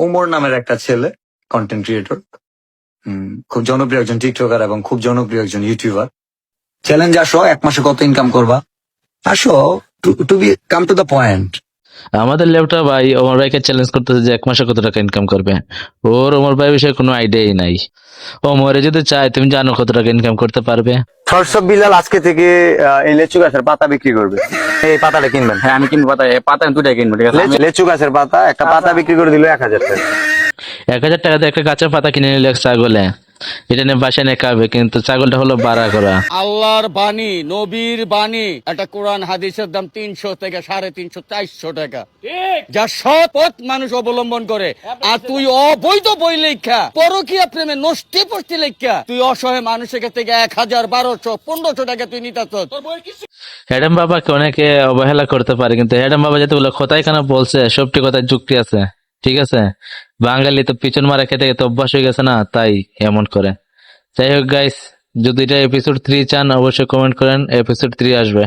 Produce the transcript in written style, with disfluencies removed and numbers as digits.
ওমর নামের একটা ছেলে, কন্টেন্ট ক্রিয়েটর, খুব জনপ্রিয় একজন টিকটকার এবং খুব জনপ্রিয় একজন ইউটিউবার। চ্যালেঞ্জ আসো, 1 মাসে কত ইনকাম করবা? আসো, to be come to the point. আমাদের ল্যাপটপ ভাই ওমর ভাইকে চ্যালেঞ্জ করতেছে যে 1 মাসে কত টাকা ইনকাম করবে। ওর ওমর ভাই বিষয়ে কোনো আইডিয়াই নাই। ওমরে যদি চায়, তুমি জানো কত টাকা ইনকাম করতে পারবে? সরসব বিলাল আজকে থেকে এই লেচু গাছের পাতা বিক্রি করবে। এই পাতাটা কিনবেন? হ্যাঁ আমি কিনবো পাতা, পাতা আমি 2টাই কিনবো, ঠিক আছে? লেচু গাছের পাতা, একটা পাতা বিক্রি করে দিল 1000 টাকা। 1,000 টাকাতে একটা কাঁচা পাতা কিনে নিলে এক ছাগলে, এটা নিয়ে বাসায় নিয়ে খাবে, কিন্তু ছাগলটা হলো বাড়া করা। আল্লাহর বাণী, নবীর বাণী, একটা কোরআন হাদিসের দাম 300 থেকে 350 400 টাকা, যা সৎ পথ মানুষ অবলম্বন করে। আর তুই অবৈধ বই লেখা, পরকীয়া প্রেমে নষ্টি পষ্টি লেখা, তুই অসহায় মানুষের কাছ থেকে 1000 1200 1500 টাকা তুই নিতাস। হ্যাডাম বাবাকে অনেকে অবহেলা করতে পারে, কিন্তু হ্যাডাম বাবা যেগুলো কথাই কেন বলছে, সবটি কথায় যুক্তি আছে, ঠিক আছে? বাঙালি তো পিছন মারা খেতে খেতে অভ্যাস হয়ে গেছে না, তাই এমন করে। যাই হোক গাইস, যদি এটা এপিসোড 3 চান অবশ্যই কমেন্ট করেন, এপিসোড 3 আসবে।